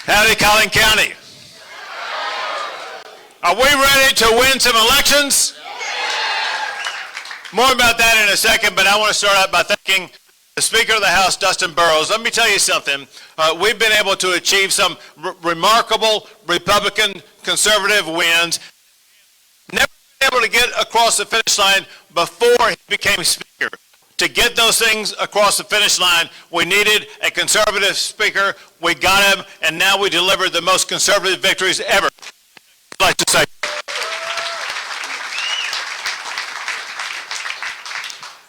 Howdy, Collin County. Are we ready to win some elections? More about that in a second, but I want to start out by thanking the Speaker of the House, Dustin Burrows. Let me tell you something. We've been able to achieve some remarkable Republican conservative wins. Never been able to get across the finish line before he became Speaker. To get those things across the finish line, we needed a conservative Speaker. We got him, and now we delivered the most conservative victories ever. I'd like to say.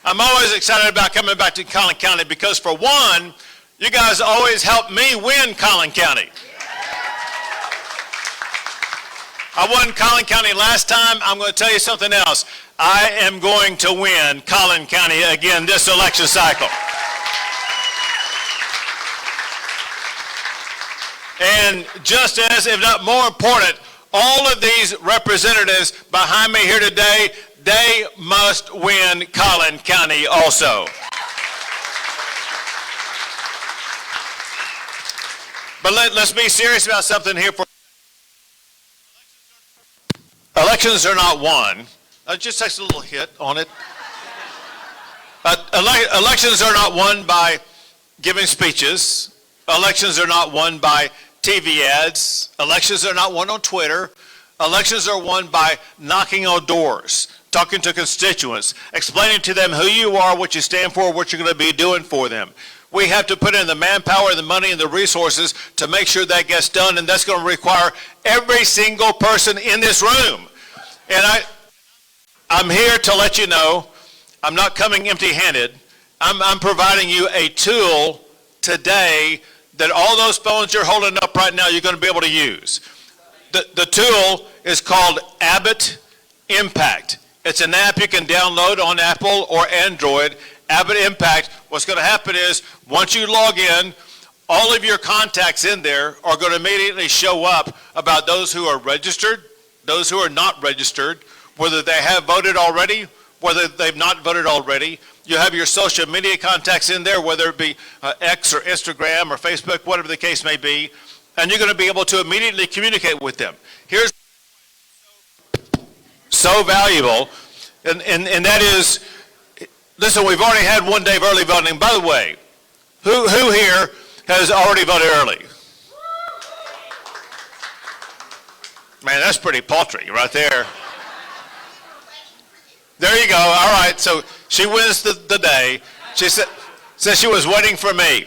I'm always excited about coming back to Collin County because, for one, you guys always help me win Collin County. I won Collin County last time. I'm going to tell you something else. I am going to win Collin County again this election cycle. And just as, if not more important, all of these representatives behind me here today, they must win Collin County also. But let's be serious about something here. Elections are not won. Just takes a little hit on it. Elections are not won by giving speeches. Elections are not won by TV ads. Elections are not won on Twitter. Elections are won by knocking on doors, talking to constituents, explaining to them who you are, what you stand for, what you're going to be doing for them. We have to put in the manpower, the money, and the resources to make sure that gets done, and that's going to require every single person in this room. And I'm here to let you know I'm not coming empty-handed. I'm providing you a tool today that all those phones you're holding up right now you're going to be able to use. The tool is called Abbott Impact. It's an app you can download on Apple or Android. Abbott Impact, what's going to happen is once you log in, all of your contacts in there are going to immediately show up about those who are registered, those who are not registered, whether they have voted already, whether they've not voted already. You have your social media contacts in there, whether it be X or Instagram or Facebook, whatever the case may be, and you're going to be able to immediately communicate with them. Here's so valuable, and that is, listen, we've already had 1 day of early voting. By the way, who here has already voted early? Man, that's pretty paltry right there. There you go. All right, so she wins the day. She said she was waiting for me.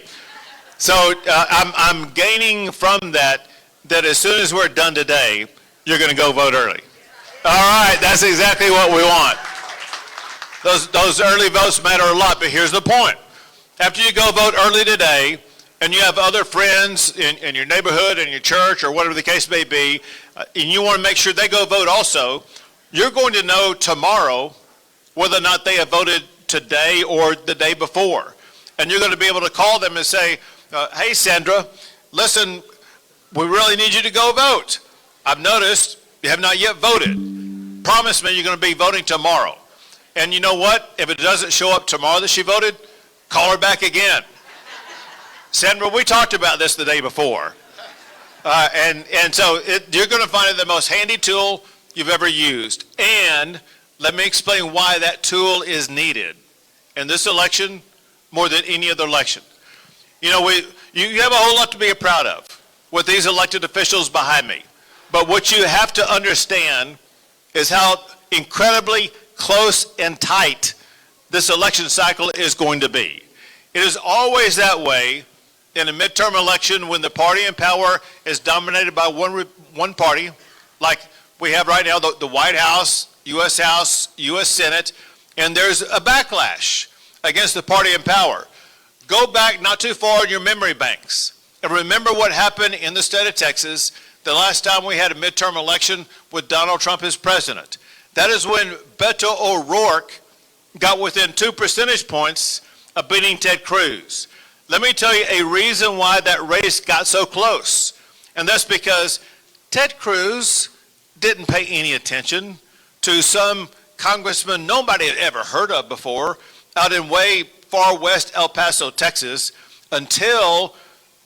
So I'm gaining from that as soon as we're done today, you're going to go vote early. All right, that's exactly what we want. Those early votes matter a lot, but here's the point. After you go vote early today, and you have other friends in your neighborhood, in your church, or whatever the case may be, and you want to make sure they go vote also, you're going to know tomorrow whether or not they have voted today or the day before. And you're going to be able to call them and say, hey, Sandra, listen, we really need you to go vote. I've noticed you have not yet voted. Promise me you're going to be voting tomorrow. And you know what? If it doesn't show up tomorrow that she voted, call her back again. Sandra, we talked about this the day before. And so you're going to find it the most handy tool you've ever used. And let me explain why that tool is needed in this election more than any other election. You know, you have a whole lot to be proud of with these elected officials behind me. But what you have to understand is how incredibly close and tight this election cycle is going to be. It is always that way in a midterm election when the party in power is dominated by one party, like we have right now, the White House, U.S. Senate, and there's a backlash against the party in power. Go back not too far in your memory banks and remember what happened in the state of Texas the last time we had a midterm election with Donald Trump as president. That is when Beto O'Rourke got within 2 percentage points of beating Ted Cruz. Let me tell you a reason why that race got so close. And that's because Ted Cruz didn't pay any attention to some congressman nobody had ever heard of before out in way far west El Paso, Texas, until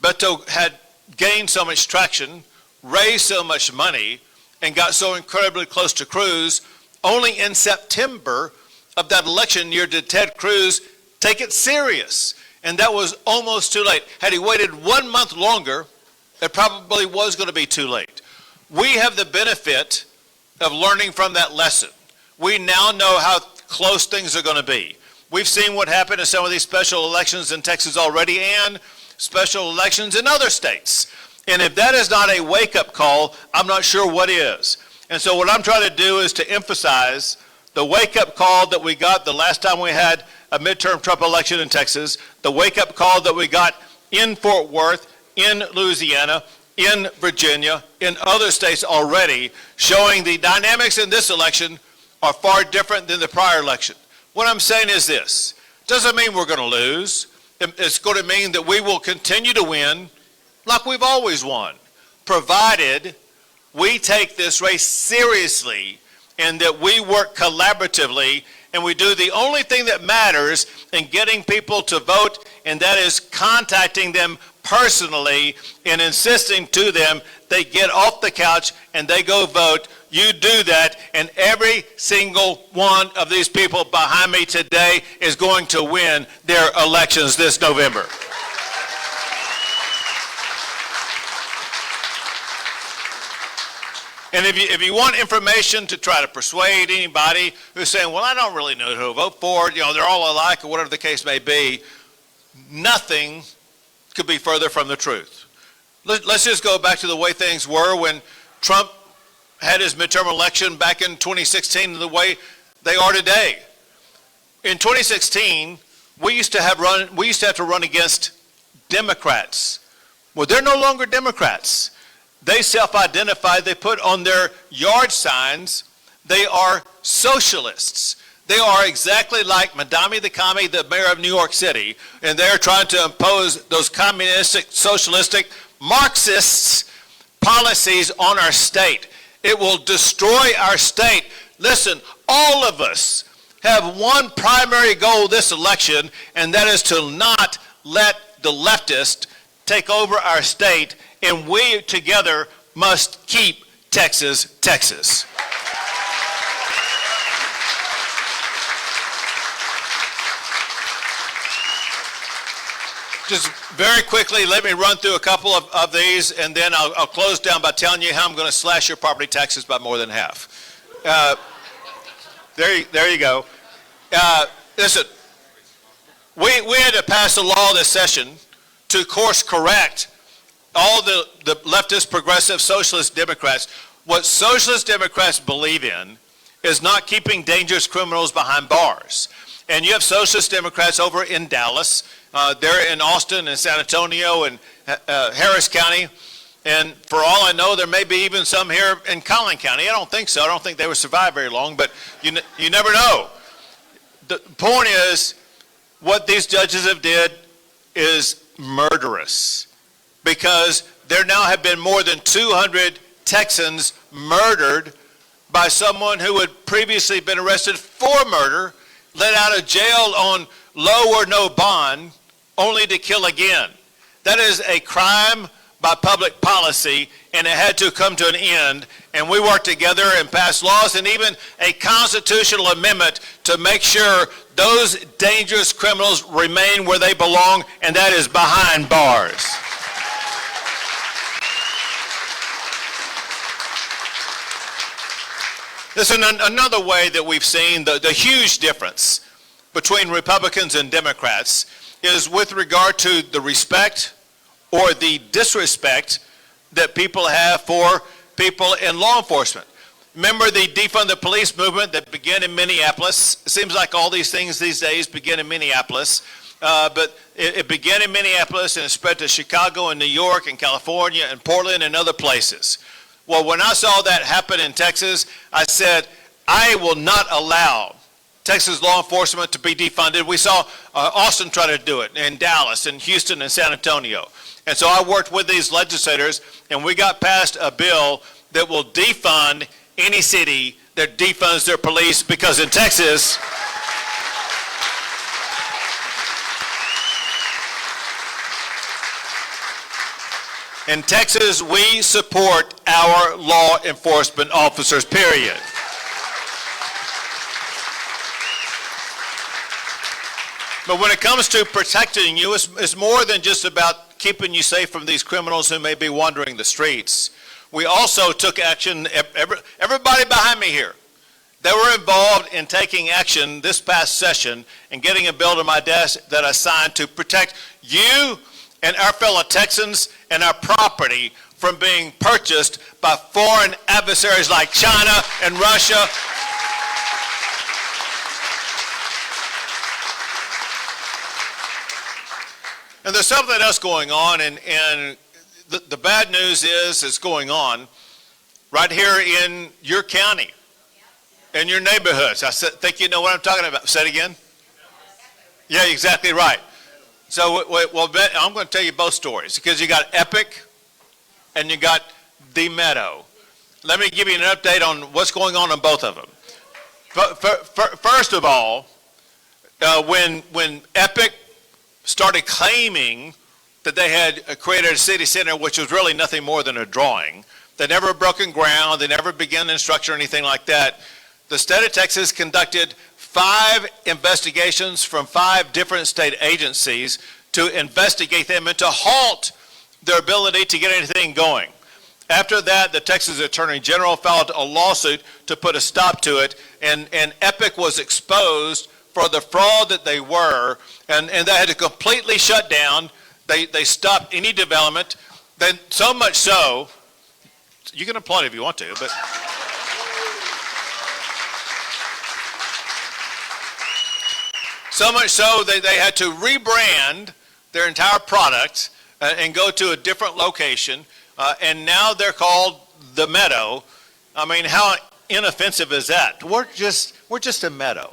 Beto had gained so much traction, raised so much money, and got so incredibly close to Cruz, only in September of that election year did Ted Cruz take it serious. And that was almost too late. Had he waited 1 month longer, it probably was going to be too late. We have the benefit of learning from that lesson. We now know how close things are going to be. We've seen what happened in some of these special elections in Texas already and special elections in other states. And if that is not a wake-up call, I'm not sure what is. And so what I'm trying to do is to emphasize the wake-up call that we got the last time we had a midterm Trump election in Texas, the wake-up call that we got in Fort Worth, in Louisiana, in Virginia, in other states already, showing the dynamics in this election are far different than the prior election. What I'm saying is this: doesn't mean we're going to lose. It's going to mean that we will continue to win like we've always won, provided we take this race seriously and that we work collaboratively and we do the only thing that matters in getting people to vote, and that is contacting them personally and insisting to them they get off the couch and they go vote. You do that, and every single one of these people behind me today is going to win their elections this November. And if you want information to try to persuade anybody who's saying, well, I don't really know who to vote for, you know, they're all alike or whatever the case may be, nothing could be further from the truth. Let's just go back to the way things were when Trump had his midterm election back in 2016 the way they are today. In 2016, we used to have to run against Democrats. Well, they're no longer Democrats. They self-identified, they put on their yard signs, they are socialists. They are exactly like Madami the Commie, the mayor of New York City, and they're trying to impose those communistic, socialistic, Marxist policies on our state. It will destroy our state. Listen, all of us have one primary goal this election, and that is to not let the leftists take over our state, and we together must keep Texas, Texas. Just very quickly, let me run through a couple of these, and then I'll close down by telling you how I'm going to slash your property taxes by more than half. There you go. Listen, we had to pass a law this session to course correct all the leftist, progressive, socialist Democrats. What socialist Democrats believe in is not keeping dangerous criminals behind bars. And you have socialist Democrats over in Dallas, they're in Austin and San Antonio and Harris County. And for all I know, there may be even some here in Collin County. I don't think so. I don't think they would survive very long, but you never know. The point is, what these judges have did is murderous, because there now have been more than 200 Texans murdered by someone who had previously been arrested for murder, let out of jail on low or no bond, only to kill again. That is a crime by public policy, and it had to come to an end. And we worked together and passed laws and even a constitutional amendment to make sure those dangerous criminals remain where they belong, and that is behind bars. Listen, another way that we've seen the huge difference between Republicans and Democrats is with regard to the respect or the disrespect that people have for people in law enforcement. Remember the defund the police movement that began in Minneapolis? It seems like all these things these days begin in Minneapolis, but it began in Minneapolis and it spread to Chicago and New York and California and Portland and other places. Well, when I saw that happen in Texas, I said, I will not allow Texas law enforcement to be defunded. We saw Austin try to do it, and Dallas, and Houston, and San Antonio. And so I worked with these legislators, and we got passed a bill that will defund any city that defunds their police, because in Texas, In Texas, we support our law enforcement officers, period. But when it comes to protecting you, it's more than just about keeping you safe from these criminals who may be wandering the streets. We also took action, everybody behind me here, they were involved in taking action this past session and getting a bill to my desk that I signed to protect you and our fellow Texans and our property from being purchased by foreign adversaries like China and Russia. And there's something else going on, and the bad news is it's going on right here in your county, in your neighborhoods. I think you know what I'm talking about. Say it again. Yeah, exactly right. So, well, I'm going to tell you both stories because you got Epic and you got the Meadow. Let me give you an update on what's going on both of them. First of all, when Epic started claiming that they had created a city center, which was really nothing more than a drawing, they never broken ground, they never began instruction or anything like that. The state of Texas conducted 5 investigations from 5 different state agencies to investigate them and to halt their ability to get anything going. After that, the Texas Attorney General filed a lawsuit to put a stop to it, and Epic was exposed for the fraud that they were, and they had to completely shut down. They stopped any development. Then so much so, you can applaud if you want to, but so much so they had to rebrand their entire product and go to a different location, and now they're called the Meadow. I mean, how inoffensive is that? We're just a meadow.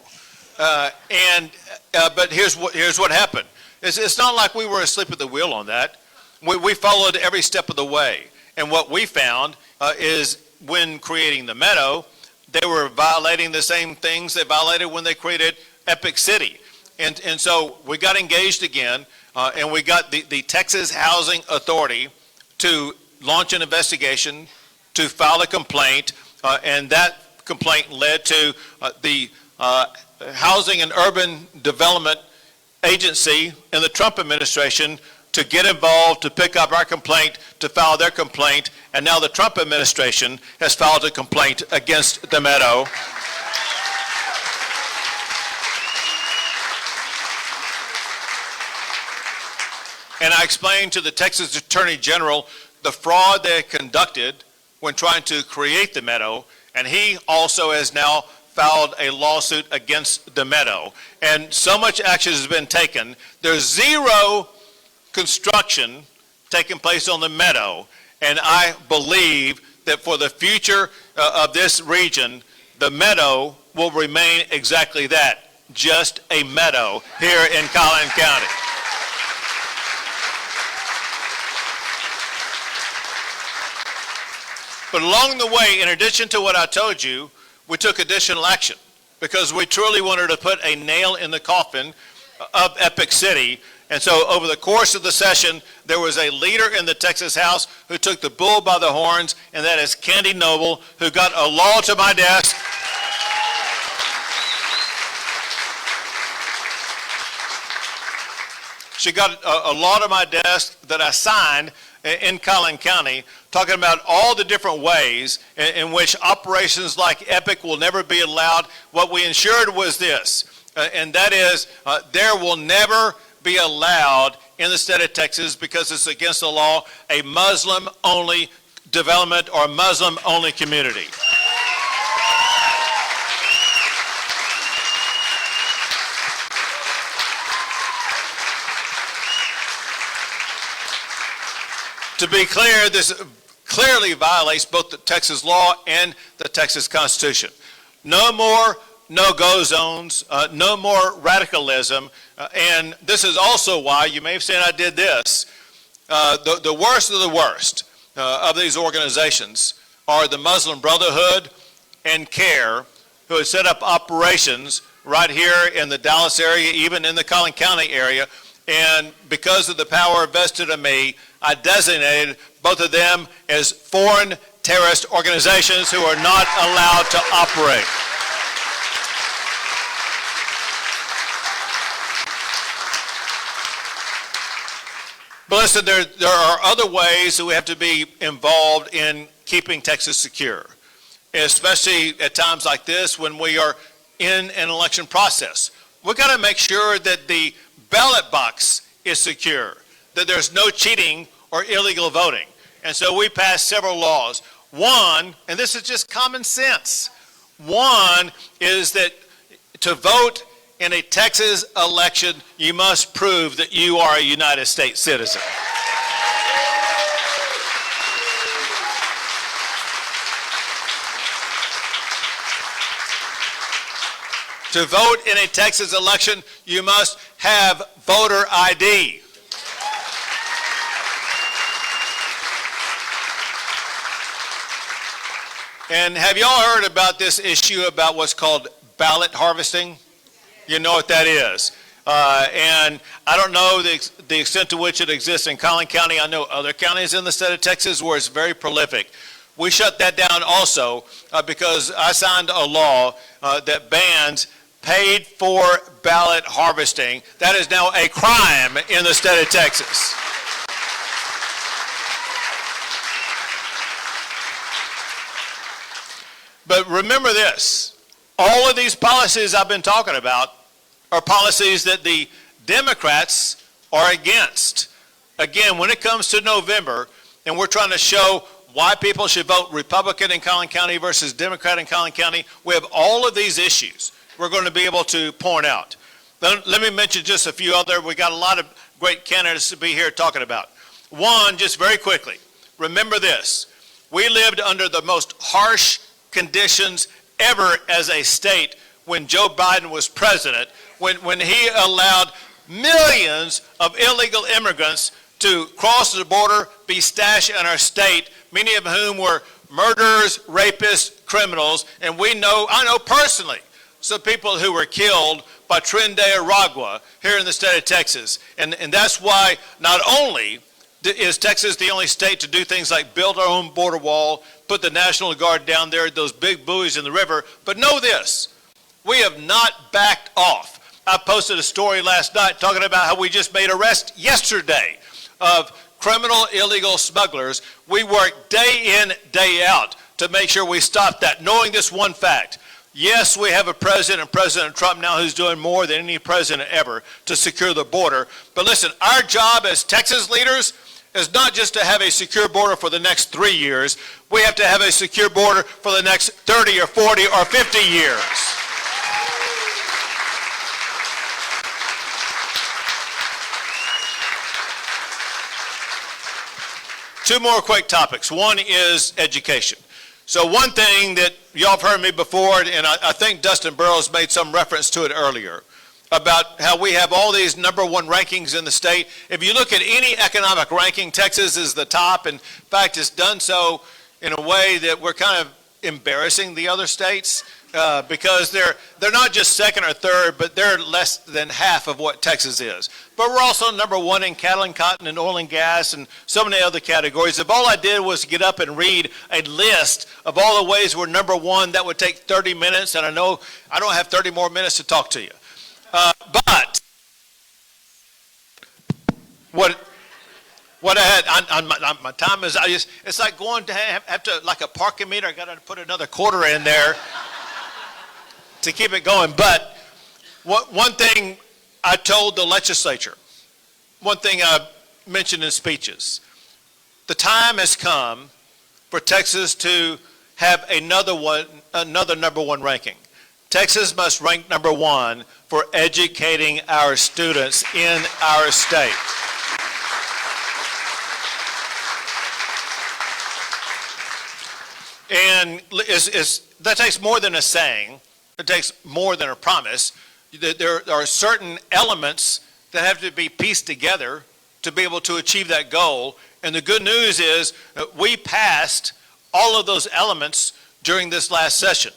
But here's what happened. It's not like we were asleep at the wheel on that. We followed every step of the way. And what we found is when creating the Meadow, they were violating the same things they violated when they created Epic City. And so we got engaged again, and we got the Texas Housing Authority to launch an investigation, to file a complaint, and that complaint led to the Housing and Urban Development Agency in the Trump administration to get involved, to pick up our complaint, to file their complaint, and now the Trump administration has filed a complaint against the Meadow. And I explained to the Texas Attorney General the fraud they conducted when trying to create the Meadow, and he also has now filed a lawsuit against the Meadow. And so much action has been taken. There's zero construction taking place on the Meadow, and I believe that for the future of this region, the Meadow will remain exactly that, just a meadow here in Collin County. But along the way, in addition to what I told you, we took additional action because we truly wanted to put a nail in the coffin of Epic City. And so over the course of the session, there was a leader in the Texas House who took the bull by the horns, and that is Candy Noble, who got a law to my desk. She got a law to my desk that I signed in Collin County, talking about all the different ways in which operations like Epic will never be allowed. What we ensured was this, and that is there will never be allowed in the state of Texas, because it's against the law, a Muslim-only development or Muslim-only community. To be clear, this clearly violates both the Texas law and the Texas Constitution. No more no-go zones, no more radicalism, and this is also why you may have seen I did this. The worst of the worst of these organizations are the Muslim Brotherhood and CARE, who have set up operations right here in the Dallas area, even in the Collin County area, And because of the power vested in me, I designated both of them as foreign terrorist organizations who are not allowed to operate. But listen, there are other ways that we have to be involved in keeping Texas secure, especially at times like this when we are in an election process. We've got to make sure that the ballot box is secure, that there's no cheating or illegal voting. And so we passed several laws. One, and this is just common sense, one is that to vote in a Texas election, you must prove that you are a United States citizen. To vote in a Texas election, you must have voter ID. And have y'all heard about this issue about what's called ballot harvesting? You know what that is. And I don't know the extent to which it exists in Collin County. I know other counties in the state of Texas where it's very prolific. We shut that down also because I signed a law that bans paid for ballot harvesting. That is now a crime in the state of Texas. But remember this, all of these policies I've been talking about are policies that the Democrats are against. Again, when it comes to November, and we're trying to show why people should vote Republican in Collin County versus Democrat in Collin County, we have all of these issues we're going to be able to point out. Let me mention just a few other. We got a lot of great candidates to be here talking about. One, just very quickly, remember this. We lived under the most harsh conditions ever as a state when Joe Biden was president, when he allowed millions of illegal immigrants to cross the border, be stashed in our state, many of whom were murderers, rapists, criminals, and I know personally some people who were killed by Tren de Aragua here in the state of Texas. And that's why not only is Texas the only state to do things like build our own border wall, put the National Guard down there, those big buoys in the river, but know this, we have not backed off. I posted a story last night talking about how we just made arrests yesterday of criminal illegal smugglers. We work day in, day out to make sure we stop that, knowing this one fact. Yes, we have a president, and President Trump now, who's doing more than any president ever to secure the border. But listen, our job as Texas leaders is not just to have a secure border for the next 3 years. We have to have a secure border for the next 30 or 40 or 50 years. Two more quick topics. One is education. So one thing that y'all have heard me before, and I think Dustin Burrows made some reference to it earlier, about how we have all these number one rankings in the state. If you look at any economic ranking, Texas is the top. In fact, it's done so in a way that we're kind of embarrassing the other states because they're not just second or third, but they're less than half of what Texas is. But we're also number one in cattle and cotton and oil and gas and so many other categories. If all I did was get up and read a list of all the ways we're number one, that would take 30 minutes, and I know I don't have 30 more minutes to talk to you. But what I had, my time is, it's like going to have to, like a parking meter, I got to put another quarter in there to keep it going. But one thing I told the legislature, one thing I mentioned in speeches, the time has come for Texas to have another number one ranking. Texas must rank number one for educating our students in our state. And that takes more than a saying. It takes more than a promise. There are certain elements that have to be pieced together to be able to achieve that goal. And the good news is that we passed all of those elements during this last session.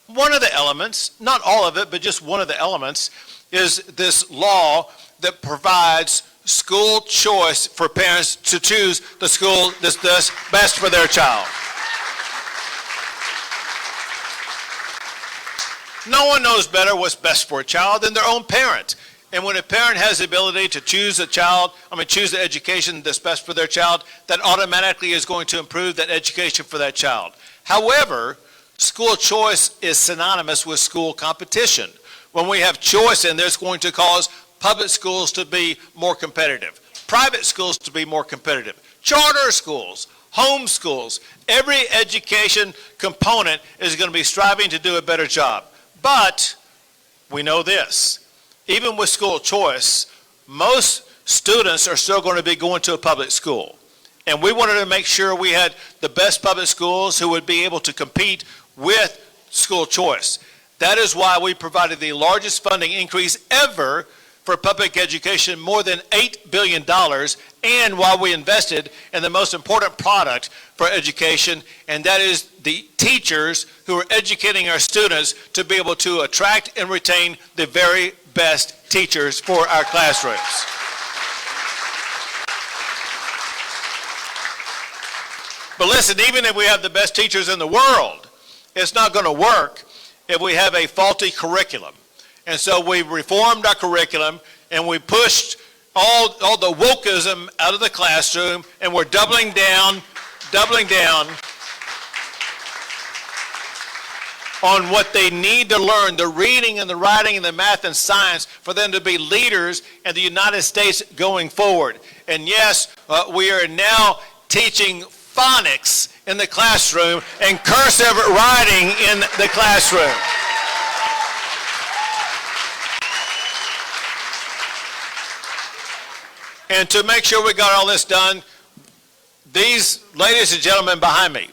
One of the elements, not all of it, but just one of the elements, is this law that provides school choice for parents to choose the school that's best for their child. No one knows better what's best for a child than their own parent. And when a parent has the ability to choose choose the education that's best for their child, that automatically is going to improve that education for that child. However, school choice is synonymous with school competition. When we have choice in there, it's going to cause public schools to be more competitive, private schools to be more competitive, charter schools, home schools. Every education component is going to be striving to do a better job. But we know this, even with school choice, most students are still going to be going to a public school. And we wanted to make sure we had the best public schools who would be able to compete with school choice. That is why we provided the largest funding increase ever for public education, more than $8 billion, and while we invested in the most important product for education, and that is the teachers who are educating our students to be able to attract and retain the very best teachers for our classrooms. But listen, even if we have the best teachers in the world, it's not going to work if we have a faulty curriculum. And so we reformed our curriculum and we pushed all the wokeism out of the classroom, and we're doubling down on what they need to learn, the reading and the writing and the math and science, for them to be leaders in the United States going forward. And yes, we are now teaching phonics in the classroom and cursive writing in the classroom. And to make sure we got all this done, these ladies and gentlemen behind me,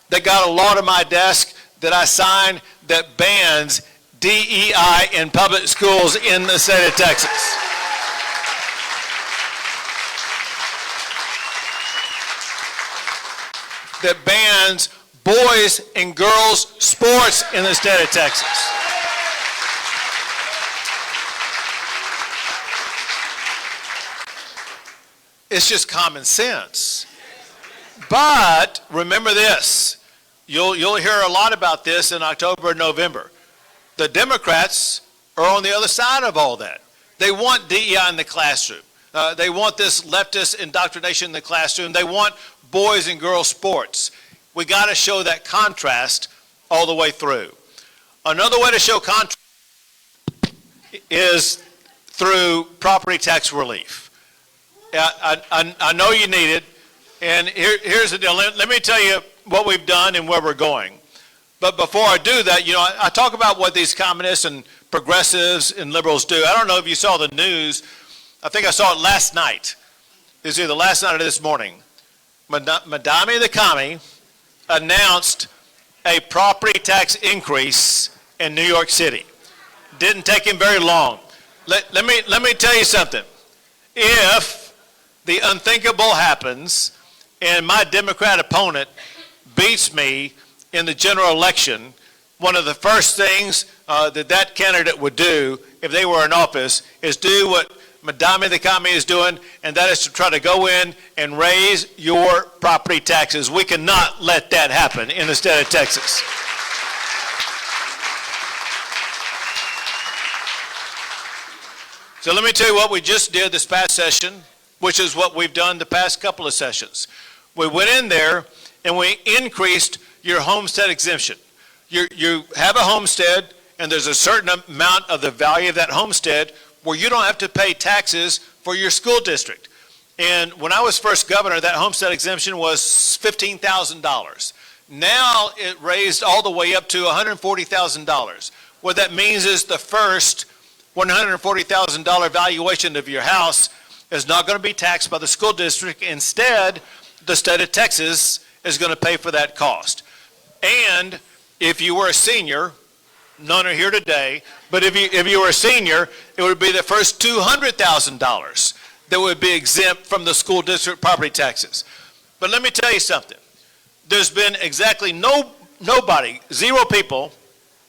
they got a law to my desk that I signed that bans DEI in public schools in the state of Texas. That bans boys and girls sports in the state of Texas. It's just common sense. But remember this, you'll hear a lot about this in October and November. The Democrats are on the other side of all that. They want DEI in the classroom. They want this leftist indoctrination in the classroom. They want boys and girls sports. We got to show that contrast all the way through. Another way to show contrast is through property tax relief. I know you need it, and here's the deal. Let me tell you what we've done and where we're going. But before I do that, I talk about what these communists and progressives and liberals do. I don't know if you saw the news. I think I saw it last night. It was either last night or this morning. Madame the Commie announced a property tax increase in New York City. Didn't take him very long. Let me tell you something. If the unthinkable happens and my Democrat opponent beats me in the general election, one of the first things that candidate would do if they were in office is do what Madame the Commie is doing, and that is to try to go in and raise your property taxes. We cannot let that happen in the state of Texas. So let me tell you what we just did this past session, which is what we've done the past couple of sessions. We went in there and we increased your homestead exemption. You have a homestead, and there's a certain amount of the value of that homestead where you don't have to pay taxes for your school district. And when I was first governor, that homestead exemption was $15,000. Now it raised all the way up to $140,000. What that means is the first $140,000 valuation of your house is not going to be taxed by the school district. Instead, the state of Texas is going to pay for that cost. And if you were a senior, none are here today, but if you were a senior, it would be the first $200,000 that would be exempt from the school district property taxes. But let me tell you something. There's been exactly nobody, zero people,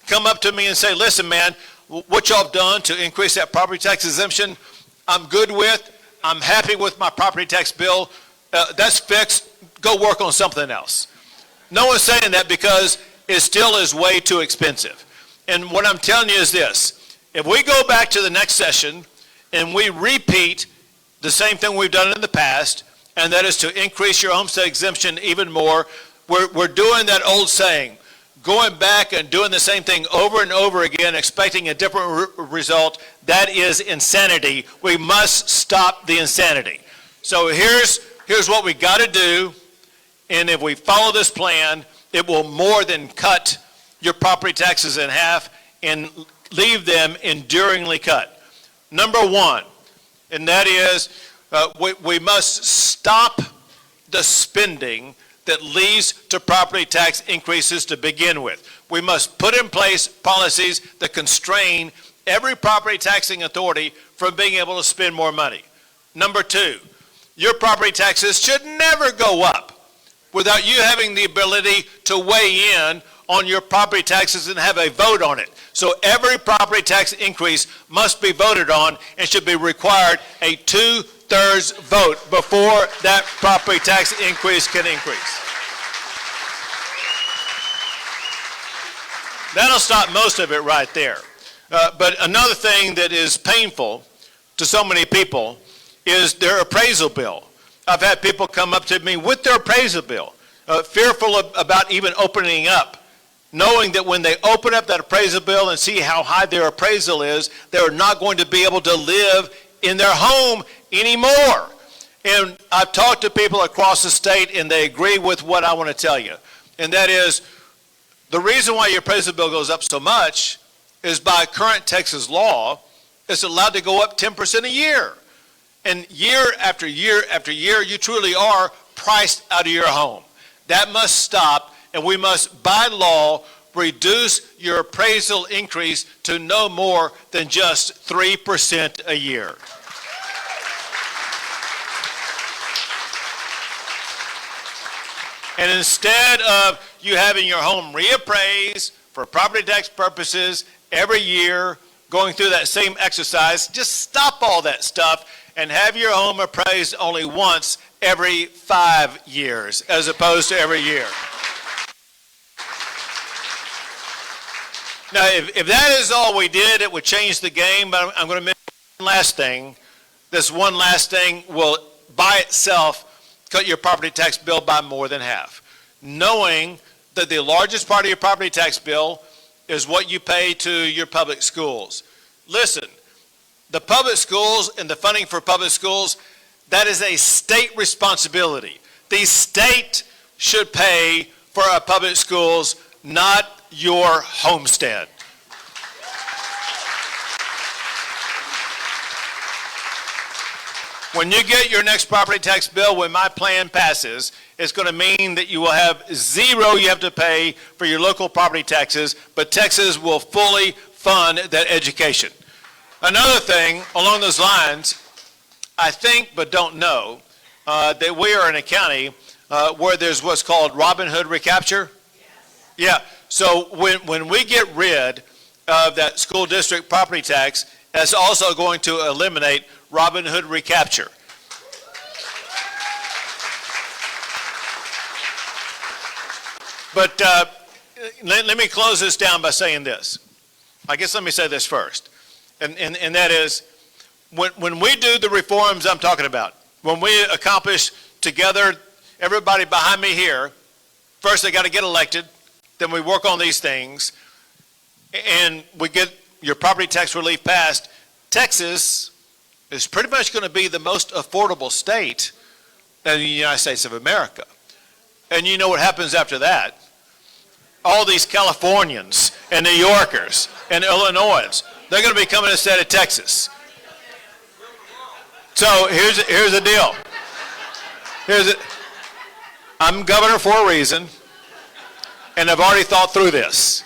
come up to me and say, listen, man, what y'all have done to increase that property tax exemption, I'm good with. I'm happy with my property tax bill. That's fixed. Go work on something else. No one's saying that because it still is way too expensive. And what I'm telling you is this. If we go back to the next session and we repeat the same thing we've done in the past, and that is to increase your homestead exemption even more, we're doing that old saying, going back and doing the same thing over and over again, expecting a different result. That is insanity. We must stop the insanity. So here's what we got to do, and if we follow this plan, it will more than cut your property taxes in half and leave them enduringly cut. Number one, and that is we must stop the spending that leads to property tax increases to begin with. We must put in place policies that constrain every property taxing authority from being able to spend more money. Number two, your property taxes should never go up without you having the ability to weigh in on your property taxes and have a vote on it. So every property tax increase must be voted on and should be required a 2/3 vote before that property tax increase can increase. That'll stop most of it right there. But another thing that is painful to so many people is their appraisal bill. I've had people come up to me with their appraisal bill, fearful about even opening up, knowing that when they open up that appraisal bill and see how high their appraisal is, they're not going to be able to live in their home anymore. And I've talked to people across the state, and they agree with what I want to tell you. And that is, the reason why your appraisal bill goes up so much is by current Texas law, it's allowed to go up 10% a year. And year after year after year, you truly are priced out of your home. That must stop, and we must, by law, reduce your appraisal increase to no more than just 3% a year. And instead of you having your home reappraised for property tax purposes every year, going through that same exercise, just stop all that stuff and have your home appraised only once every 5 years as opposed to every year. Now, if that is all we did, it would change the game, but I'm going to mention one last thing. This one last thing will, by itself, cut your property tax bill by more than half. Knowing that the largest part of your property tax bill is what you pay to your public schools. Listen, the public schools and the funding for public schools, that is a state responsibility. The state should pay for our public schools, not your homestead. When you get your next property tax bill, when my plan passes, it's going to mean that you will have zero you have to pay for your local property taxes, but Texas will fully fund that education. Another thing along those lines, I think but don't know, that we are in a county where there's what's called Robin Hood recapture. Yes. Yeah, so when we get rid of that school district property tax, that's also going to eliminate Robin Hood recapture. But let me close this down by saying this. I guess let me say this first. And that is, when we do the reforms I'm talking about, when we accomplish together, everybody behind me here, first they got to get elected, then we work on these things, and we get your property tax relief passed, Texas is pretty much going to be the most affordable state in the United States of America. And you know what happens after that? All these Californians and New Yorkers and Illinois, they're going to be coming instead of Texas. So here's the deal. I'm governor for a reason, and I've already thought through this.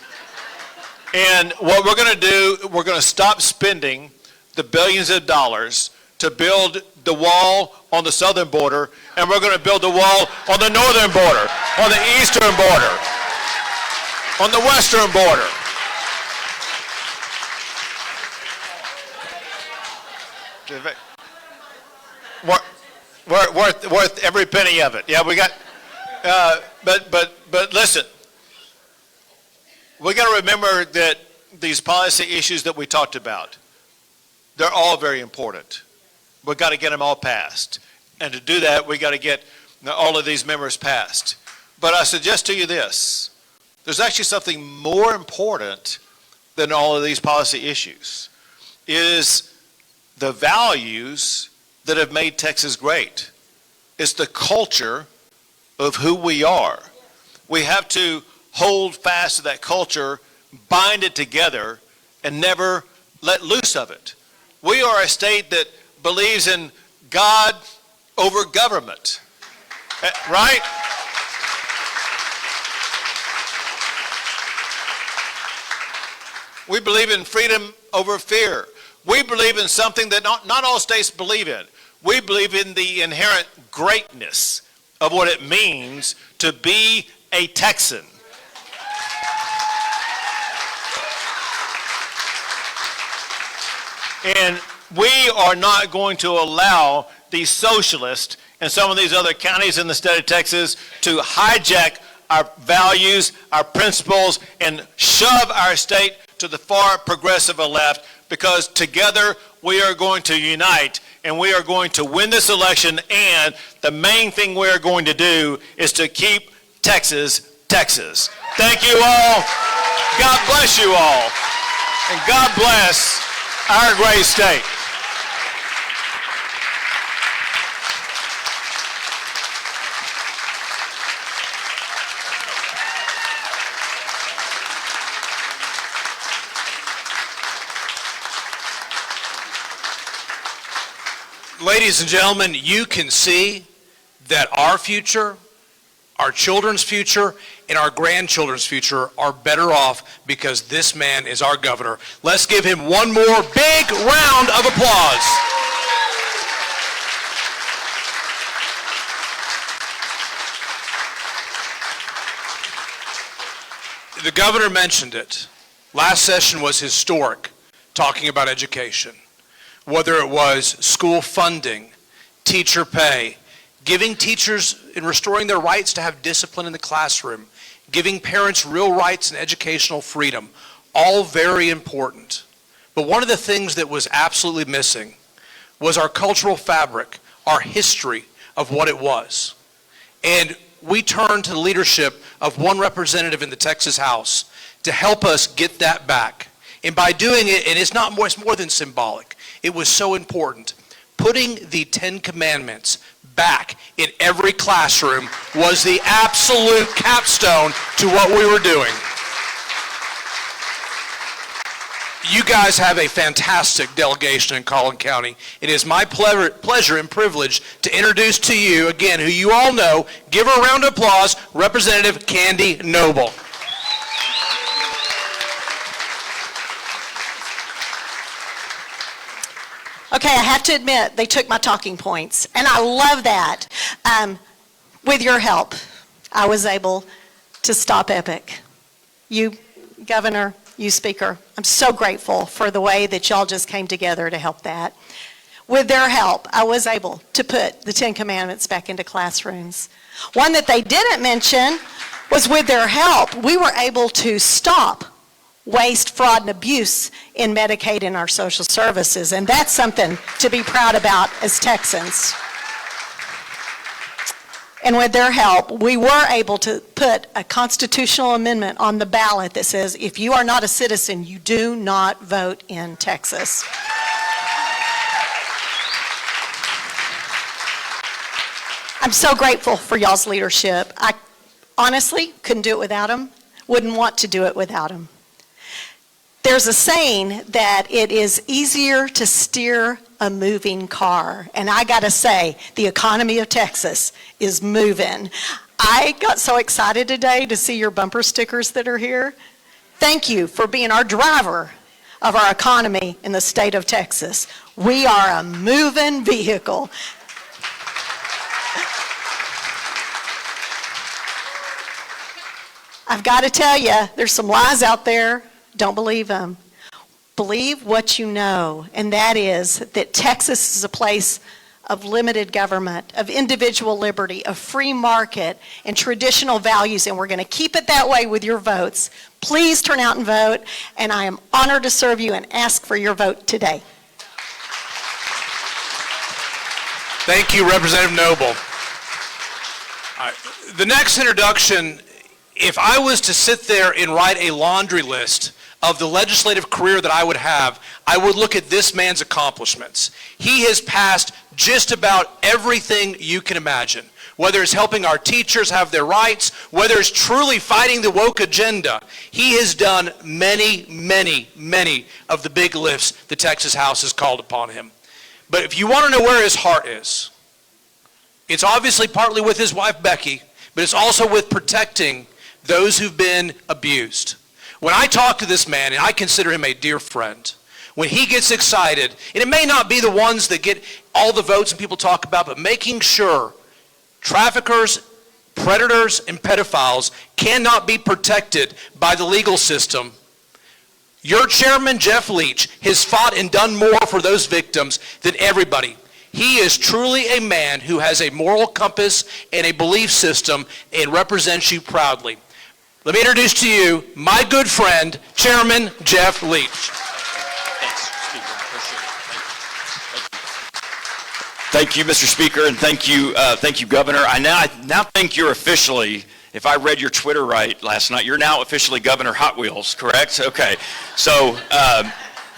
And what we're going to do, we're going to stop spending the billions of dollars to build the wall on the southern border, and we're going to build the wall on the northern border, on the eastern border, on the western border. Worth every penny of it. Yeah, we got, but listen, we got to remember that these policy issues that we talked about, they're all very important. We've got to get them all passed. And to do that, we got to get all of these members passed. But I suggest to you this, there's actually something more important than all of these policy issues, is the values that have made Texas great. It's the culture of who we are. We have to hold fast to that culture, bind it together, and never let loose of it. We are a state that believes in God over government, right? We believe in freedom over fear. We believe in something that not all states believe in. We believe in the inherent greatness of what it means to be a Texan. And we are not going to allow these socialists and some of these other counties in the state of Texas to hijack our values, our principles, and shove our state to the far progressive left, because together we are going to unite and we are going to win this election, and the main thing we are going to do is to keep Texas, Texas. Thank you all. God bless you all. And God bless our great state. Ladies and gentlemen, you can see that our future, our children's future, and our grandchildren's future are better off because this man is our governor. Let's give him one more big round of applause. The governor mentioned it. Last session was historic, talking about education. Whether it was school funding, teacher pay, giving teachers and restoring their rights to have discipline in the classroom, giving parents real rights and educational freedom, all very important. But one of the things that was absolutely missing was our cultural fabric, our history of what it was. And we turned to the leadership of one representative in the Texas House to help us get that back. And by doing it, and it's more than symbolic, it was so important. Putting the 10 Commandments back in every classroom was the absolute capstone to what we were doing. You guys have a fantastic delegation in Collin County. It is my pleasure and privilege to introduce to you, again, who you all know, give her a round of applause, Representative Candy Noble. Okay, I have to admit, they took my talking points, and I love that. With your help, I was able to stop Epic. You, Governor, you, Speaker, I'm so grateful for the way that y'all just came together to help that. With their help, I was able to put the 10 Commandments back into classrooms. One that they didn't mention was with their help, we were able to stop waste, fraud, and abuse in Medicaid and our social services. And that's something to be proud about as Texans. And with their help, we were able to put a constitutional amendment on the ballot that says if you are not a citizen, you do not vote in Texas. I'm so grateful for y'all's leadership. I honestly couldn't do it without them, wouldn't want to do it without them. There's a saying that it is easier to steer a moving car. And I got to say, the economy of Texas is moving. I got so excited today to see your bumper stickers that are here. Thank you for being our driver of our economy in the state of Texas. We are a moving vehicle. I've got to tell you, there's some lies out there. Don't believe them. believe what you know, and that is that Texas is a place of limited government, of individual liberty, of free market, and traditional values, and we're going to keep it that way with your votes. Please turn out and vote, and I am honored to serve you and ask for your vote today. Thank you, Representative Noble. The next introduction, if I was to sit there and write a laundry list of the legislative career that I would have, I would look at this man's accomplishments. He has passed just about everything you can imagine, whether it's helping our teachers have their rights, whether it's truly fighting the woke agenda. He has done many, many, many of the big lifts the Texas House has called upon him. But if you want to know where his heart is, it's obviously partly with his wife, Becky, but it's also with protecting those who've been abused. When I talk to this man, and I consider him a dear friend, when he gets excited, and it may not be the ones that get all the votes and people talk about, but making sure traffickers, predators, and pedophiles cannot be protected by the legal system. Your chairman, Jeff Leech, has fought and done more for those victims than everybody. He is truly a man who has a moral compass and a belief system and represents you proudly. Let me introduce to you my good friend, Chairman Jeff Leech. Thanks, Speaker. Appreciate it. Thank you, Mr. Speaker, and thank you, Governor. I now think you're officially, if I read your Twitter right last night, you're now officially Governor Hot Wheels, correct? Okay. So,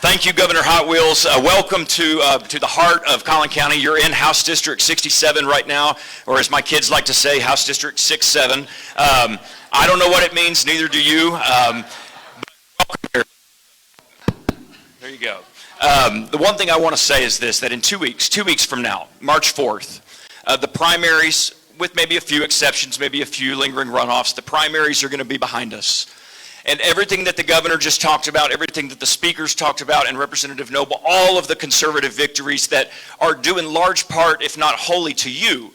thank you, Governor Hot Wheels. Welcome to the heart of Collin County. You're in House District 67 right now, or as my kids like to say, House District 67. I don't know what it means, neither do you. But welcome here. There you go. The one thing I want to say is this, that in 2 weeks from now, March 4th, the primaries, with maybe a few exceptions, maybe a few lingering runoffs, the primaries are going to be behind us. And everything that the governor just talked about, everything that the speakers talked about, and Representative Noble, all of the conservative victories that are due in large part, if not wholly, to you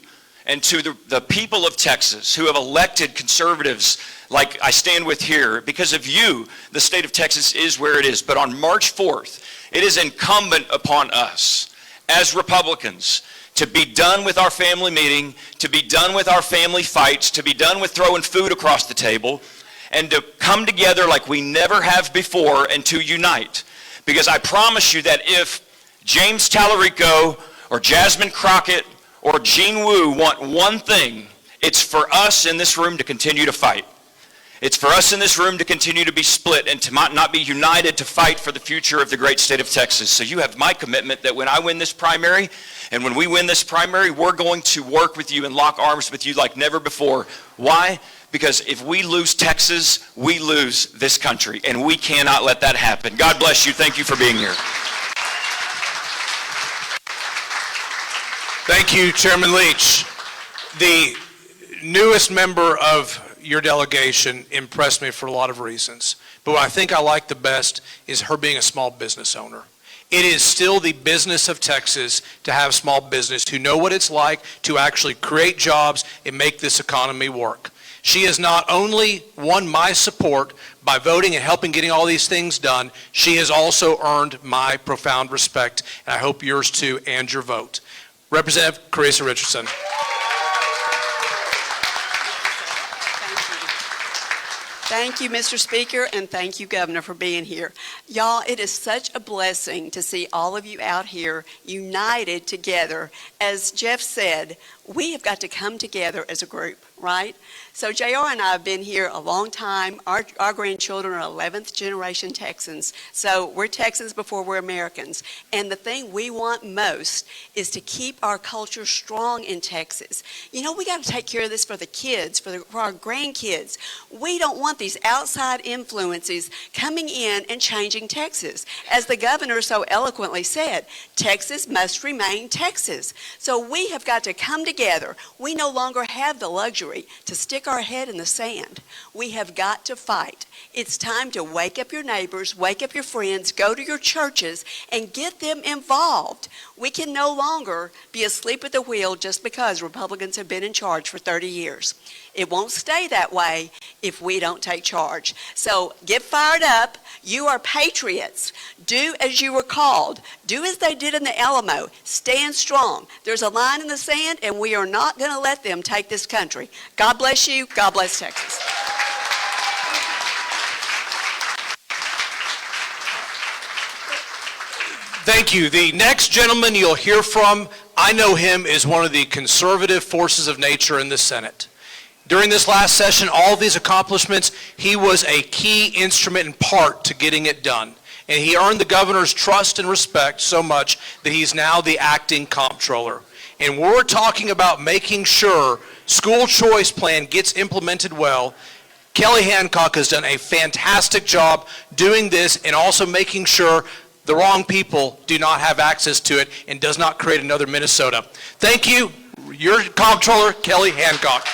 and to the people of Texas who have elected conservatives like I stand with here. Because of you, the state of Texas is where it is. But on March 4th, it is incumbent upon us as Republicans to be done with our family meeting, to be done with our family fights, to be done with throwing food across the table, and to come together like we never have before and to unite. Because I promise you that if James Tallarico or Jasmine Crockett or Jean Wu want one thing, it's for us in this room to continue to fight. It's for us in this room to continue to be split and to not be united to fight for the future of the great state of Texas. So you have my commitment that when I win this primary, and when we win this primary, we're going to work with you and lock arms with you like never before. Why? Because if we lose Texas, we lose this country, and we cannot let that happen. God bless you. Thank you for being here. Thank you, Chairman Leech. The newest member of your delegation impressed me for a lot of reasons. But what I think I like the best is her being a small business owner. It is still the business of Texas to have small business who know what it's like to actually create jobs and make this economy work. She has not only won my support by voting and helping getting all these things done, she has also earned my profound respect, and I hope yours too, and your vote. Representative Carissa Richardson. Thank you, Mr. Speaker, and thank you, Governor, for being here. Y'all, it is such a blessing to see all of you out here united together. As Jeff said, we have got to come together as a group, right? So JR and I have been here a long time. Our grandchildren are 11th generation Texans. So we're Texans before we're Americans. And the thing we want most is to keep our culture strong in Texas. You know, we got to take care of this for the kids, for our grandkids. We don't want these outside influences coming in and changing Texas. As the governor so eloquently said, Texas must remain Texas. So we have got to come together. We no longer have the luxury country to stick our head in the sand. We have got to fight. It's time to wake up your neighbors, wake up your friends, go to your churches, and get them involved. We can no longer be asleep at the wheel just because Republicans have been in charge for 30 years. It won't stay that way if we don't take charge. So get fired up. You are patriots. Do as you were called. Do as they did in the Alamo. Stand strong. There's a line in the sand, and we are not going to let them take this country. God bless you. God bless Texas. Thank you. The next gentleman you'll hear from, I know him as one of the conservative forces of nature in the Senate. During this last session, all these accomplishments, he was a key instrument and part to getting it done. And he earned the governor's trust and respect so much that he's now the acting comptroller. And we're talking about making sure school choice plan gets implemented well. Kelly Hancock has done a fantastic job doing this and also making sure the wrong people do not have access to it and does not create another Minnesota. Thank you, your comptroller, Kelly Hancock.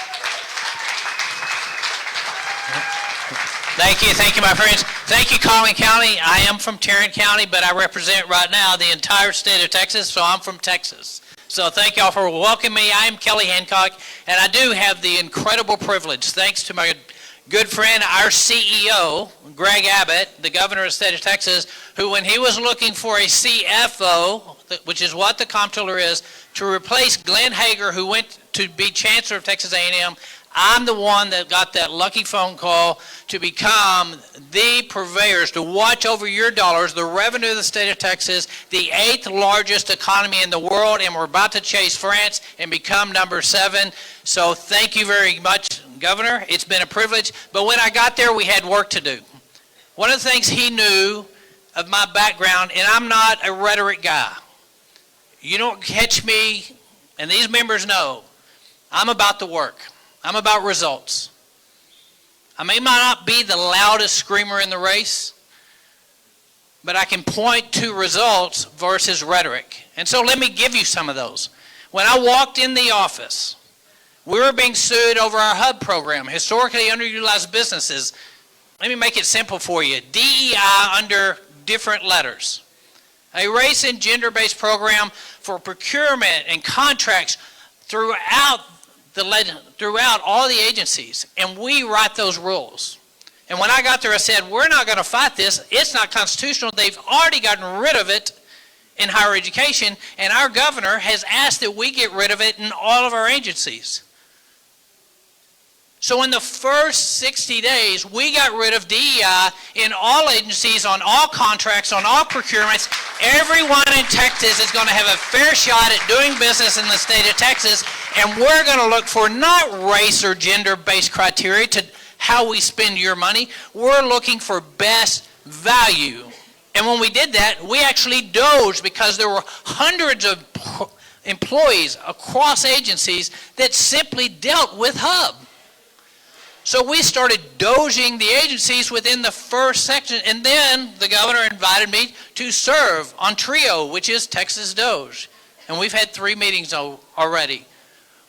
Thank you, my friends. Thank you, Collin County. I am from Tarrant County, but I represent right now the entire state of Texas, so I'm from Texas. So thank y'all for welcoming me. I am Kelly Hancock, and I do have the incredible privilege, thanks to my good friend, our CEO, Greg Abbott, the governor of the state of Texas, who when he was looking for a CFO, which is what the comptroller is, to replace Glenn Hager, who went to be chancellor of Texas A&M, I'm the one that got that lucky phone call to become the purveyors, to watch over your dollars, the revenue of the state of Texas, the 8th largest economy in the world, and we're about to chase France and become number 7. So thank you very much, Governor. It's been a privilege. But when I got there, we had work to do. One of the things he knew of my background, and I'm not a rhetoric guy. You don't catch me, and these members know, I'm about the work. I'm about results. I may not be the loudest screamer in the race, but I can point to results versus rhetoric. And so let me give you some of those. When I walked in the office, we were being sued over our HUB program, historically underutilized businesses. Let me make it simple for you. DEI under different letters. A race and gender-based program for procurement and contracts throughout all the agencies, and we write those rules. And when I got there, I said, we're not going to fight this. It's not constitutional. They've already gotten rid of it in higher education, and our governor has asked that we get rid of it in all of our agencies. So in the first 60 days, we got rid of DEI in all agencies, on all contracts, on all procurements. Everyone in Texas is going to have a fair shot at doing business in the state of Texas, and we're going to look for not race or gender-based criteria to how we spend your money. We're looking for best value. And when we did that, we actually dozed because there were hundreds of employees across agencies that simply dealt with HUB. So we started dozing the agencies within the first section, and then the governor invited me to serve on TRIO, which is Texas Doge. And we've had 3 meetings already,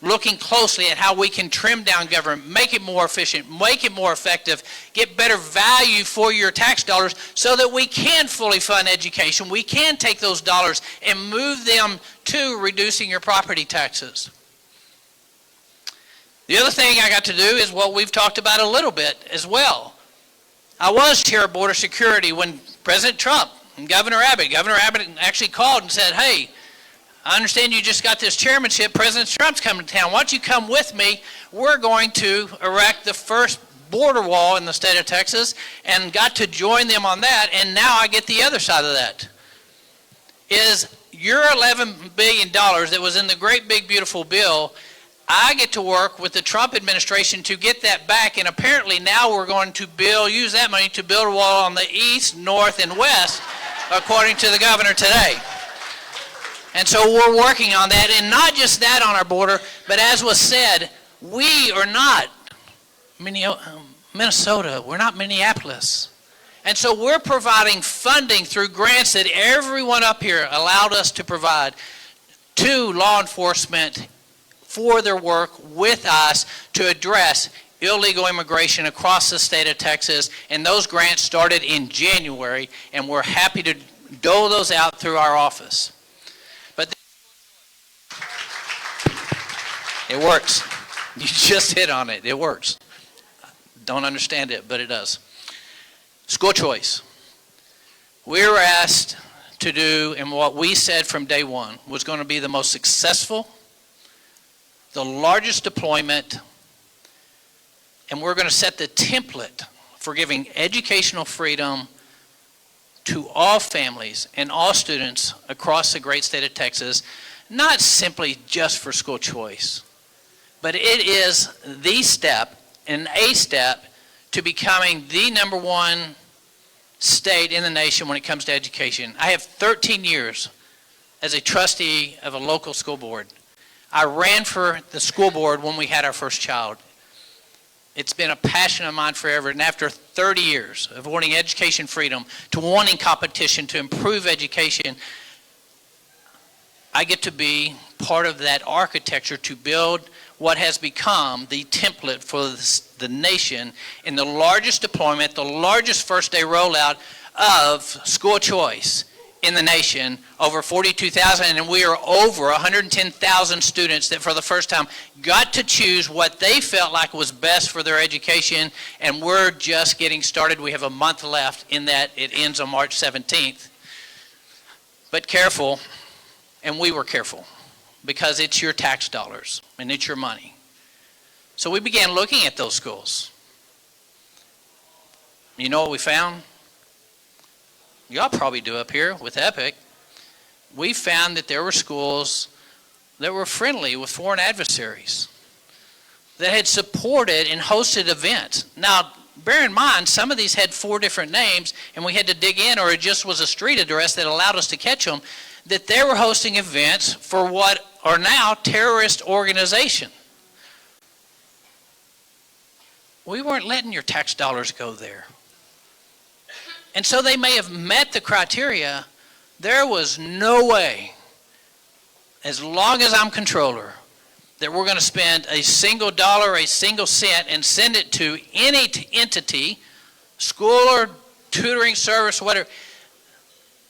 looking closely at how we can trim down government, make it more efficient, make it more effective, get better value for your tax dollars so that we can fully fund education. We can take those dollars and move them to reducing your property taxes. The other thing I got to do is what we've talked about a little bit as well. I was chair of border security when President Trump and Governor Abbott actually called and said, hey, I understand you just got this chairmanship. President Trump's coming to town. Why don't you come with me? We're going to erect the first border wall in the state of Texas, and got to join them on that. And now I get the other side of that. Is your $11 billion that was in the great big beautiful bill, I get to work with the Trump administration to get that back, and apparently now we're going to use that money to build a wall on the east, north, and west, according to the governor today. And so we're working on that, and not just that on our border, but as was said, we are not Minnesota, we're not Minneapolis. And so we're providing funding through grants that everyone up here allowed us to provide to law enforcement for their work with us to address illegal immigration across the state of Texas. And those grants started in January, and we're happy to dole those out through our office. But it works. You just hit on it. It works. Don't understand it, but it does. School choice. We were asked to do, and what we said from day one was going to be the most successful, the largest deployment, and we're going to set the template for giving educational freedom to all families and all students across the great state of Texas, not simply just for school choice, but it is the step and a step to becoming the #1 state in the nation when it comes to education. I have 13 years as a trustee of a local school board. I ran for the school board when we had our first child. It's been a passion of mine forever, and after 30 years of wanting education freedom, to wanting competition, to improve education, I get to be part of that architecture to build what has become the template for the nation in the largest deployment, the largest first-day rollout of school choice in the nation, over 42,000, and we are over 110,000 students that for the first time got to choose what they felt like was best for their education, and we're just getting started. We have a month left in that. It ends on March 17th. But careful, and we were careful, because it's your tax dollars and it's your money. So we began looking at those schools. You know what we found? Y'all probably do up here with Epic. We found that there were schools that were friendly with foreign adversaries, that had supported and hosted events. Now, bear in mind, some of these had 4 different names, and we had to dig in, or it just was a street address that allowed us to catch them, that they were hosting events for what are now terrorist organizations. We weren't letting your tax dollars go there. And so they may have met the criteria. There was no way, as long as I'm controller, that we're going to spend a single dollar, a single cent, and send it to any entity, school or tutoring service, whatever,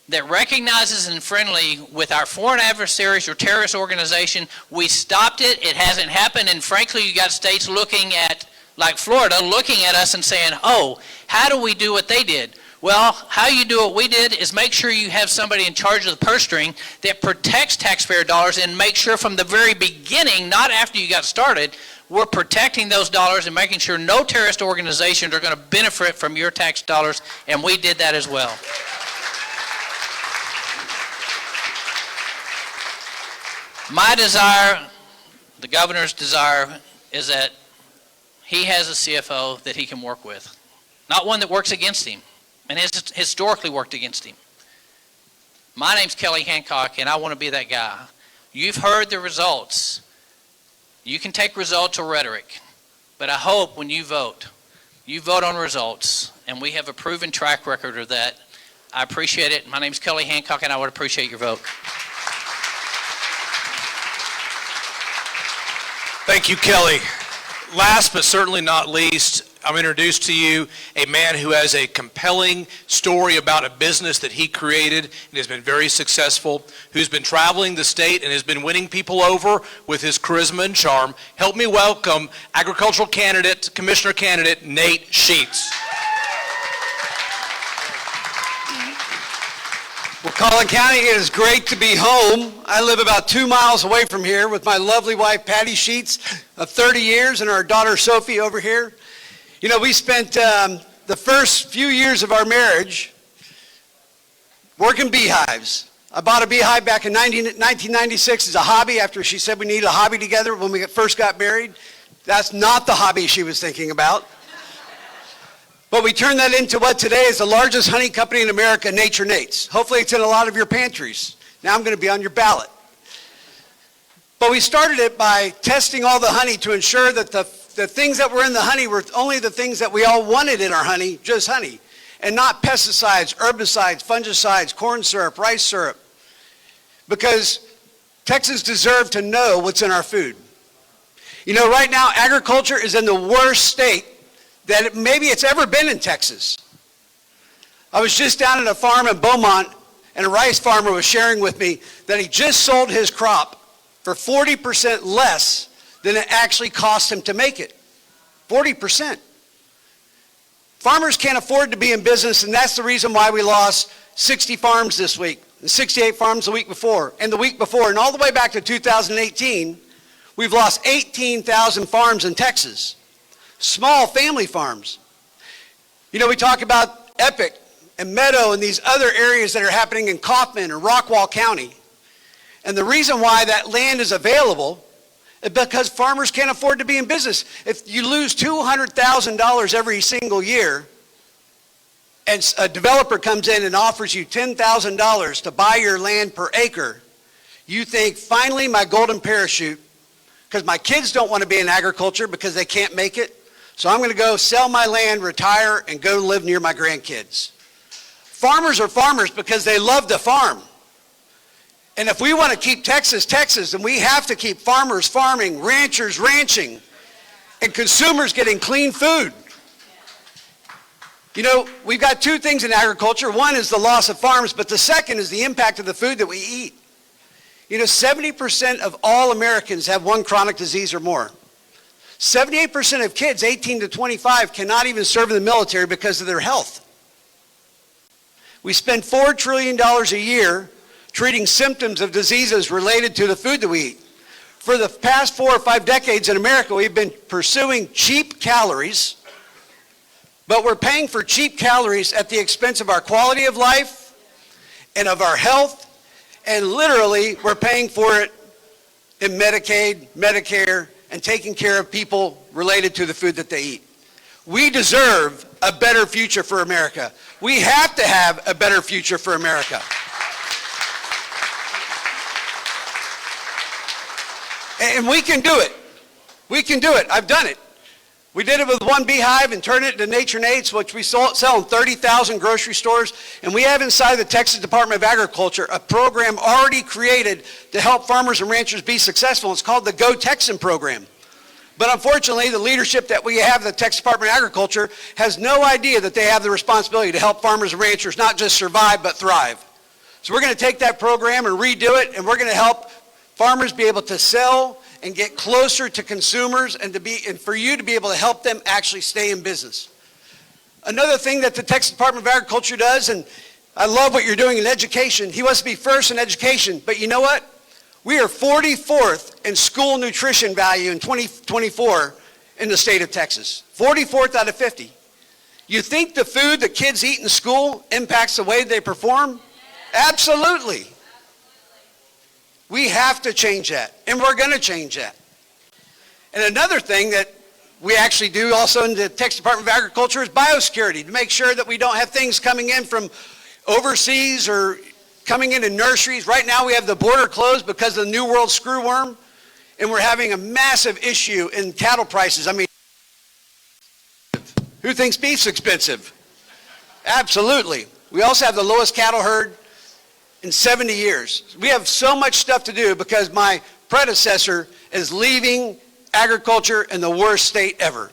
that recognizes and friendly with our foreign adversaries or terrorist organization. We stopped it. It hasn't happened. And frankly, you got states looking at, like Florida, looking at us and saying, oh, how do we do what they did? Well, how you do what we did is make sure you have somebody in charge of the purse string that protects taxpayer dollars, and make sure from the very beginning, not after you got started, we're protecting those dollars and making sure no terrorist organizations are going to benefit from your tax dollars, and we did that as well. My desire, the governor's desire, is that he has a CFO that he can work with, not one that works against him and has historically worked against him. My name's Kelly Hancock, and I want to be that guy. You've heard the results. You can take results or rhetoric, but I hope when you vote on results, and we have a proven track record of that. I appreciate it. My name's Kelly Hancock, and I would appreciate your vote. Thank you, Kelly. Last but certainly not least, I'm introduced to you a man who has a compelling story about a business that he created and has been very successful, who's been traveling the state and has been winning people over with his charisma and charm. Help me welcome agricultural candidate, commissioner candidate, Nate Sheets. Well, Collin County, it is great to be home. I live about 2 miles away from here with my lovely wife, Patty Sheets, of 30 years, and our daughter, Sophie, over here. You know, we spent the first few years of our marriage working beehives. I bought a beehive back in 1996 as a hobby after she said we needed a hobby together when we first got married. That's not the hobby she was thinking about. But we turned that into what today is the largest honey company in America, Nature Nate's. Hopefully it's in a lot of your pantries. Now I'm going to be on your ballot. But we started it by testing all the honey to ensure that the things that were in the honey were only the things that we all wanted in our honey, just honey, and not pesticides, herbicides, fungicides, corn syrup, rice syrup. Because Texans deserve to know what's in our food. You know, right now, agriculture is in the worst state that maybe it's ever been in Texas. I was just down at a farm in Beaumont, and a rice farmer was sharing with me that he just sold his crop for 40% less than it actually cost him to make it. 40%. Farmers can't afford to be in business, and that's the reason why we lost 60 farms this week, and 68 farms the week before, and the week before, and all the way back to 2018, we've lost 18,000 farms in Texas. Small family farms. You know, we talk about Epic and Meadow and these other areas that are happening in Kaufman and Rockwall County. And the reason why that land is available is because farmers can't afford to be in business. If you lose $200,000 every single year, and a developer comes in and offers you $10,000 to buy your land per acre, you think, finally, my golden parachute, because my kids don't want to be in agriculture because they can't make it, so I'm going to go sell my land, retire, and go live near my grandkids. Farmers are farmers because they love to farm. And if we want to keep Texas, Texas, then we have to keep farmers farming, ranchers ranching, and consumers getting clean food. You know, we've got two things in agriculture. One is the loss of farms, but the second is the impact of the food that we eat. You know, 70% of all Americans have one chronic disease or more. 78% of kids 18 to 25 cannot even serve in the military because of their health. We spend $4 trillion a year treating symptoms of diseases related to the food that we eat. For the past 4 or 5 decades in America, we've been pursuing cheap calories, but we're paying for cheap calories at the expense of our quality of life and of our health, and literally we're paying for it in Medicaid, Medicare, and taking care of people related to the food that they eat. We deserve a better future for America. We have to have a better future for America. And we can do it. We can do it. I've done it. We did it with one beehive and turned it into Nature Nates, which we sell in 30,000 grocery stores. And we have inside the Texas Department of Agriculture a program already created to help farmers and ranchers be successful. It's called the Go Texan program. But unfortunately, the leadership that we have at the Texas Department of Agriculture has no idea that they have the responsibility to help farmers and ranchers not just survive, but thrive. So we're going to take that program and redo it, and we're going to help farmers be able to sell and get closer to consumers and for you to be able to help them actually stay in business. Another thing that the Texas Department of Agriculture does, and I love what you're doing in education, he wants to be first in education, but you know what? We are 44th in school nutrition value in 2024 in the state of Texas. 44th out of 50. You think the food that kids eat in school impacts the way they perform? Absolutely. We have to change that, and we're going to change that. And another thing that we actually do also in the Texas Department of Agriculture is biosecurity, to make sure that we don't have things coming in from overseas or coming into nurseries. Right now we have the border closed because of the New World screwworm, and we're having a massive issue in cattle prices. I mean, who thinks beef's expensive? Absolutely. We also have the lowest cattle herd in 70 years. We have so much stuff to do because my predecessor is leaving agriculture in the worst state ever.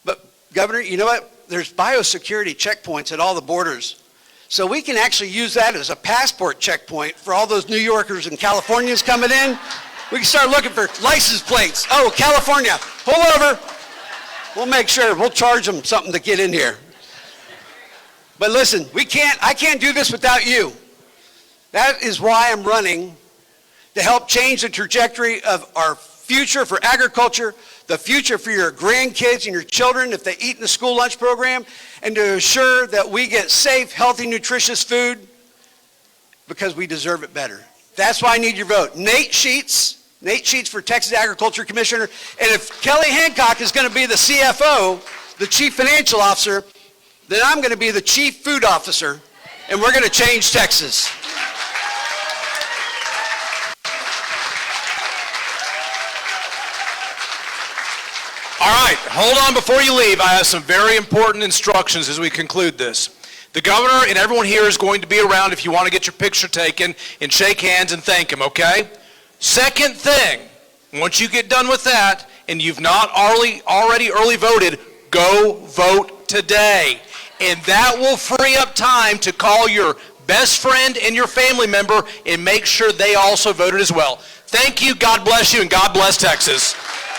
But Governor, you know what? There's biosecurity checkpoints at all the borders. So we can actually use that as a passport checkpoint for all those New Yorkers and Californians coming in. We can start looking for license plates. Oh, California, pull over. We'll make sure, we'll charge them something to get in here. But listen, I can't do this without you. That is why I'm running, to help change the trajectory of our future for agriculture, the future for your grandkids and your children if they eat in the school lunch program, and to ensure that we get safe, healthy, nutritious food because we deserve it better. That's why I need your vote. Nate Sheets for Texas Agriculture Commissioner, and if Kelly Hancock is going to be the CFO, the Chief Financial Officer, then I'm going to be the Chief Food Officer, and we're going to change Texas. All right, hold on before you leave. I have some very important instructions as we conclude this. The governor and everyone here is going to be around if you want to get your picture taken and shake hands and thank him, okay? Second thing, Once you get done with that, and you've not already early voted, go vote today. And that will free up time to call your best friend and your family member and make sure they also voted as well. Thank you, God bless you, and God bless Texas.